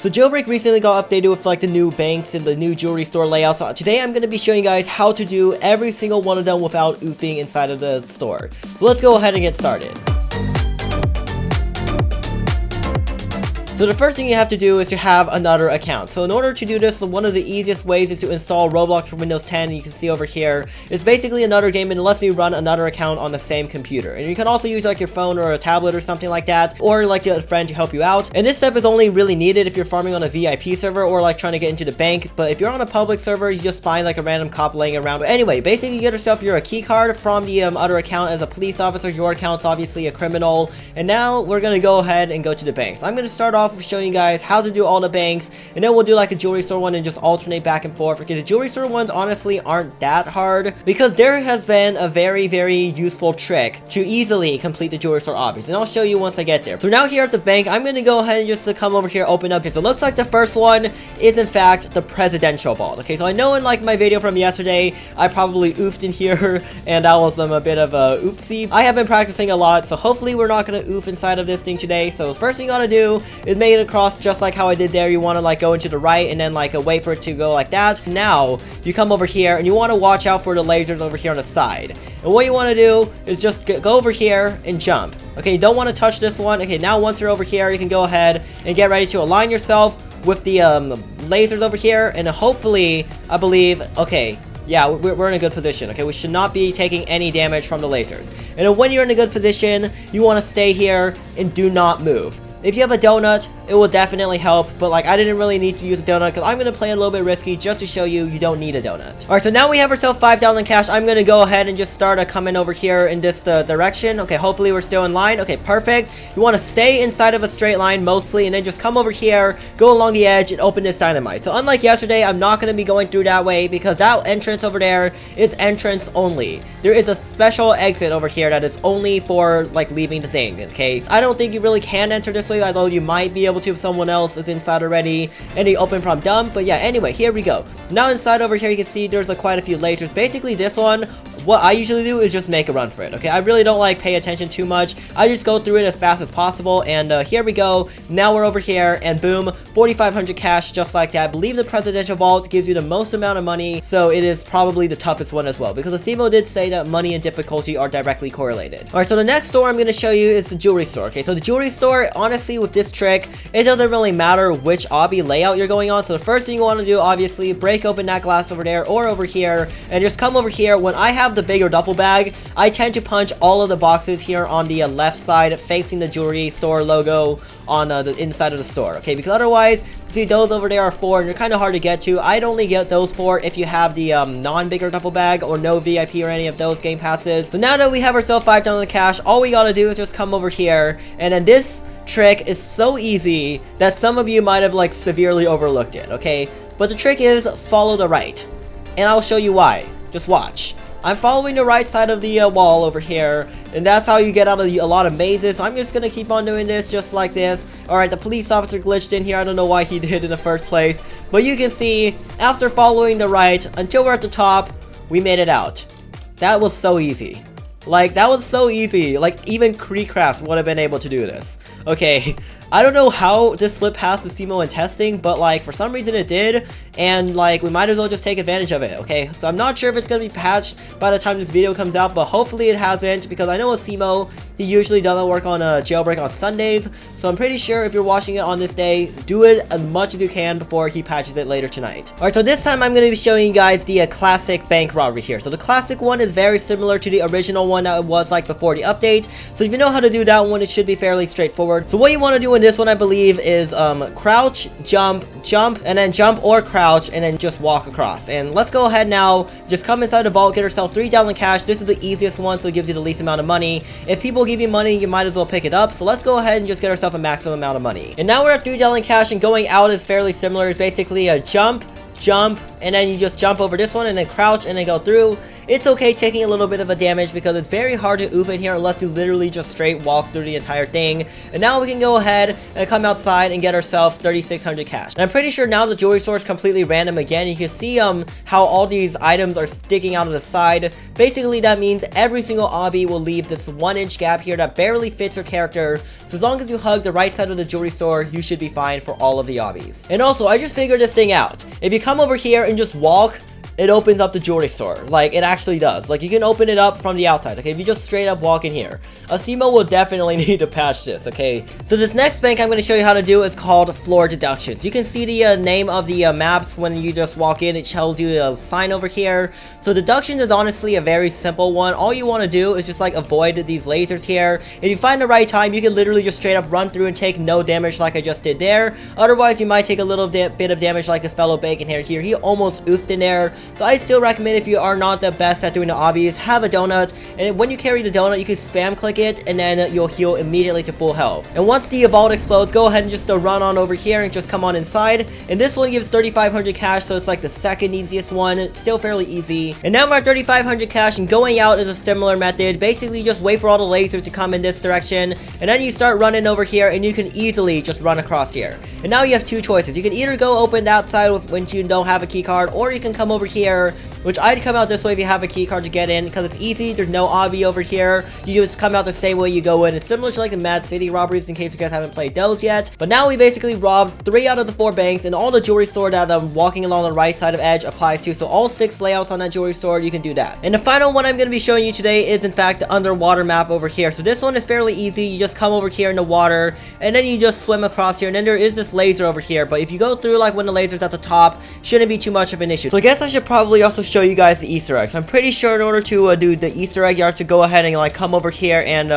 So Jailbreak recently got updated with like the new banks and the new jewelry store layouts. So today I'm going to be showing you guys how to do every single one of them without oofing inside of the store. So let's go ahead and get started. So the first thing you have to do is to have another account. So in order to do this, one of the easiest ways is to install Roblox for Windows 10. And you can see over here, it's basically another game and it lets me run another account on the same computer. And you can also use like your phone or a tablet or something like that, or like a friend to help you out. And this step is only really needed if you're farming on a VIP server or like trying to get into the bank. But if you're on a public server, you just find like a random cop laying around. But anyway, basically you get yourself your key card from the other account as a police officer. Your account's obviously a criminal. And now we're going to go ahead and go to the bank. So I'm going to start off with showing you guys how to do all the banks, and then we'll do like a jewelry store one and just alternate back and forth. Okay, the jewelry store ones honestly aren't that hard because there has been a very useful trick to easily complete the jewelry store obbies, and I'll show you once I get there. So now here at the bank, I'm going to go ahead and just come over here, open up, because it looks like the first one is in fact the presidential vault. Okay, so I know in like my video from yesterday, I probably oofed in here, and that was a bit of a oopsie. I have been practicing a lot, so hopefully we're not going to oof inside of this thing today. So the first thing you got to do is make it across just like how I did there. You want to like go into the right and then like wait for it to go like that. Now you come over here and you want to watch out for the lasers over here on the side. And what you want to do is just go over here and jump. Okay, you don't want to touch this one. Okay, now once you're over here, you can go ahead and get ready to align yourself with the lasers over here, and hopefully, I believe, okay, yeah, we're in a good position. Okay, we should not be taking any damage from the lasers. And when you're in a good position, you want to stay here and do not move. If you have a donut, it will definitely help, but like I didn't really need to use a donut because I'm going to play a little bit risky just to show you don't need a donut. Alright, so now we have ourselves 5,000 cash. I'm going to go ahead and just start coming over here in this direction. Okay, hopefully we're still in line. Okay, perfect. You want to stay inside of a straight line mostly, and then just come over here, go along the edge, and open this dynamite. So unlike yesterday, I'm not going to be going through that way because that entrance over there is entrance only. There is a special exit over here that is only for like leaving the thing, okay? I don't think you really can enter this way, although you might be able to if someone else is inside already and you open from dump. But yeah, anyway, here we go. Now inside over here you can see there's like quite a few lasers. Basically this one, what I usually do is just make a run for it. Okay, I really don't like pay attention too much. I just go through it as fast as possible, and here we go. Now we're over here and boom, 4,500 cash just like that. I believe the presidential vault gives you the most amount of money, so it is probably the toughest one as well because the CMO did say that money and difficulty are directly correlated. Alright, so the next store I'm going to show you is the jewelry store. Okay, so the jewelry store, honestly with this trick, it doesn't really matter which obby layout you're going on. So the first thing you want to do, obviously, break open that glass over there or over here and just come over here. When I have the bigger duffel bag, I tend to punch all of the boxes here on the left side facing the jewelry store logo on the inside of the store, okay? Because otherwise, see, those over there are 4 and they're kind of hard to get to. I'd only get those 4 if you have the non-bigger duffel bag or no VIP or any of those game passes. So now that we have ourselves 5,000 cash, all we gotta do is just come over here, and then this trick is so easy that some of you might have like severely overlooked it, okay? But the trick is follow the right, and I'll show you why. Just watch. I'm following the right side of the wall over here, and that's how you get out of a lot of mazes. So I'm just gonna keep on doing this just like this. Alright, the police officer glitched in here. I don't know why he did in the first place, but you can see after following the right until we're at the top, we made it out. That was so easy. Like, that was so easy. Like, even Creecraft would have been able to do this. Okay, I don't know how this slipped past the CMO in testing, but like for some reason it did, and like we might as well just take advantage of it. Okay, so I'm not sure if it's gonna be patched by the time this video comes out, but hopefully it hasn't, because I know with CMO, he usually doesn't work on a jailbreak on Sundays, so I'm pretty sure if you're watching it on this day, do it as much as you can before he patches it later tonight. Alright, so this time I'm going to be showing you guys the classic bank robbery here. So the classic one is very similar to the original one that it was like before the update, so if you know how to do that one, it should be fairly straightforward. So what you want to do in this one, I believe, is crouch, jump, jump, and then jump or crouch, and then just walk across. And let's go ahead now, just come inside the vault, get yourself 3,000 cash. This is the easiest one, so it gives you the least amount of money. If people give you money, you might as well pick it up, so let's go ahead and just get ourselves a maximum amount of money. And now we're at 3,000 cash, and going out is fairly similar. It's basically a jump, jump, and then you just jump over this one, and then crouch, and then go through. it's okay taking a little bit of a damage because it's very hard to oof in here unless you literally just straight walk through the entire thing. And now we can go ahead and come outside and get ourselves 3,600 cash. And I'm pretty sure now the jewelry store is completely random again. You can see how all these items are sticking out of the side. Basically, that means every single obby will leave this 1-inch gap here that barely fits your character. So as long as you hug the right side of the jewelry store, you should be fine for all of the obbies. And also, I just figured this thing out. If you come over here and just walk, it opens up the jewelry store. Like, it actually does. Like, you can open it up from the outside, okay? If you just straight up walk in here. Asimo will definitely need to patch this, okay? So this next bank I'm going to show you how to do is called floor deductions. You can see the name of the maps when you just walk in. It tells you a sign over here. So deductions is honestly a very simple one. All you want to do is just, like, avoid these lasers here. If you find the right time, you can literally just straight up run through and take no damage like I just did there. Otherwise, you might take a little bit of damage like this fellow bacon here. He almost oofed in there. So I still recommend, if you are not the best at doing the obbies, have a donut, and when you carry the donut, you can spam click it, and then you'll heal immediately to full health. And once the vault explodes, go ahead and just run on over here and just come on inside. And this one gives 3,500 cash, so it's like the second easiest one. It's still fairly easy. And now we're at 3,500 cash, and going out is a similar method. Basically, just wait for all the lasers to come in this direction, and then you start running over here, and you can easily just run across here. And now you have two choices. You can either go open that side when you don't have a key card, or you can come over here, which I'd come out this way if you have a key card to get in, because it's easy. There's no obby over here. You just come out the same way you go in. It's similar to like the Mad City robberies, in case you guys haven't played those yet. But now we basically robbed 3 out of the 4 banks, and all the jewelry store that I'm walking along the right side of Edge applies to. So all 6 layouts on that jewelry store, you can do that. And the final one I'm going to be showing you today is in fact the underwater map over here. So this one is fairly easy. You just come over here in the water, and then you just swim across here, and then there is this laser over here. But if you go through like when the laser's at the top, shouldn't be too much of an issue. So I guess I should probably also show you guys the Easter eggs. I'm pretty sure in order to do the Easter egg, you have to go ahead and like come over here and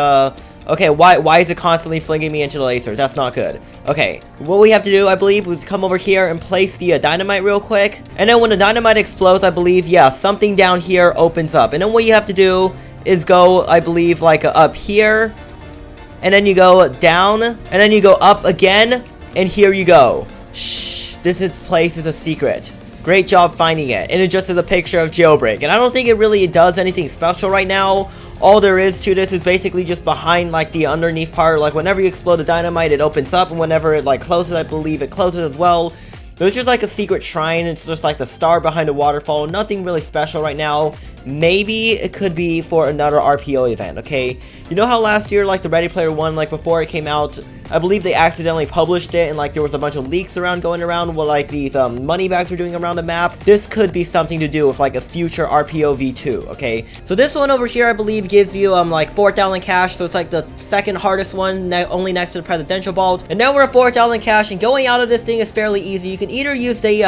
okay, why is it constantly flinging me into the lasers? That's not good. Okay, what we have to do, I believe, is come over here and place the dynamite real quick. And then when the dynamite explodes, I believe, yeah, something down here opens up. And then what you have to do is go, I believe, like up here. And then you go down. And then you go up again. And here you go. Shh, this place is a secret. Great job finding it. And it just is a picture of Jailbreak. And I don't think it really does anything special right now. All there is to this is basically just behind like the underneath part. Like whenever you explode the dynamite, it opens up. And whenever it like closes, I believe it closes as well. So it's just like a secret shrine. It's just like the star behind a waterfall. Nothing really special right now. Maybe it could be for another RPO event, okay? You know how last year, like the Ready Player One, like before it came out, I believe they accidentally published it and like there was a bunch of leaks going around with like these money bags were doing around the map. This could be something to do with like a future RPO V2, okay? So this one over here, I believe, gives you like 4,000 cash. So it's like the second hardest one, only next to the presidential vault. And now we're at 4,000 cash, and going out of this thing is fairly easy. You can either use the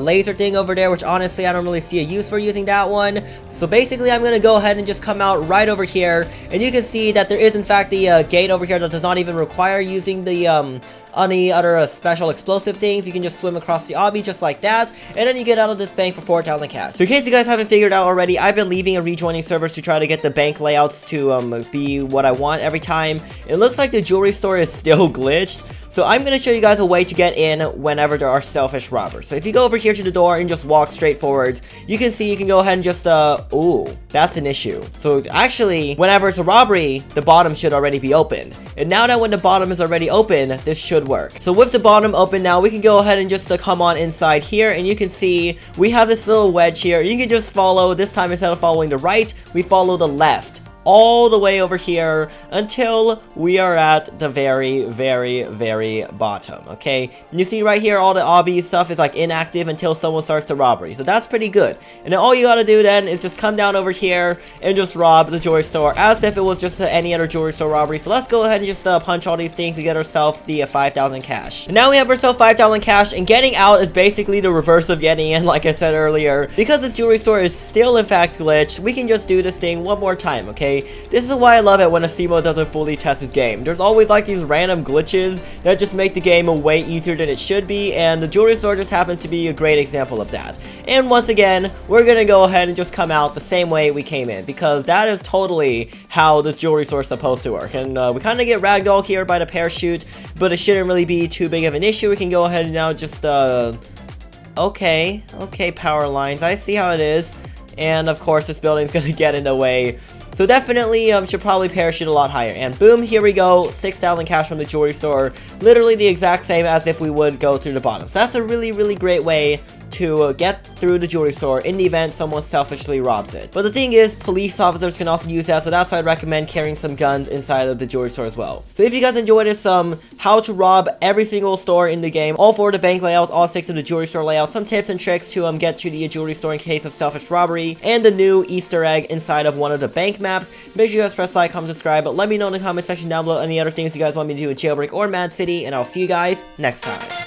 laser thing over there, which honestly I don't really see a use for using that one. So basically, I'm going to go ahead and just come out right over here, and you can see that there is in fact the gate over here that does not even require using the any other special explosive things. You can just swim across the obby just like that, and then you get out of this bank for 4,000 cash. So in case you guys haven't figured out already, I've been leaving and rejoining servers to try to get the bank layouts to be what I want every time. It looks like the jewelry store is still glitched. So I'm going to show you guys a way to get in whenever there are selfish robbers. So if you go over here to the door and just walk straight forwards, you can see you can go ahead and just, ooh, that's an issue. So actually, whenever it's a robbery, the bottom should already be open. And now that when the bottom is already open, this should work. So with the bottom open now, we can go ahead and just come on inside here, and you can see we have this little wedge here. You can just follow, this time instead of following the right, we follow the left. All the way over here until we are at the very bottom, okay? And you see right here, all the obby stuff is like inactive until someone starts the robbery. So that's pretty good. And then all you gotta do then is just come down over here and just rob the jewelry store as if it was just any other jewelry store robbery. So let's go ahead and just punch all these things to get ourselves the 5,000 cash. And now we have ourselves 5,000 cash, and getting out is basically the reverse of getting in, like I said earlier. Because this jewelry store is still in fact glitched, we can just do this thing one more time, okay? This is why I love it when Asimo doesn't fully test his game. There's always like these random glitches that just make the game way easier than it should be, and the jewelry store just happens to be a great example of that. And once again, we're gonna go ahead and just come out the same way we came in, because that is totally how this jewelry store is supposed to work. And we kind of get ragdolled here by the parachute, but it shouldn't really be too big of an issue. We can go ahead and now just okay, power lines, I see how it is. and of course this building's gonna get in the way. So definitely should probably parachute a lot higher. And boom, here we go, 6,000 cash from the jewelry store. Literally the exact same as if we would go through the bottom. So that's a really, really great way to get through the jewelry store in the event someone selfishly robs it. But the thing is, police officers can also use that, so that's why I'd recommend carrying some guns inside of the jewelry store as well. So if you guys enjoyed this, how to rob every single store in the game, all 4 of the bank layouts, all 6 of the jewelry store layouts, some tips and tricks to get to the jewelry store in case of selfish robbery, and the new Easter egg inside of one of the bank maps, make sure you guys press like, comment, subscribe, but let me know in the comment section down below any other things you guys want me to do with Jailbreak or Mad City, and I'll see you guys next time.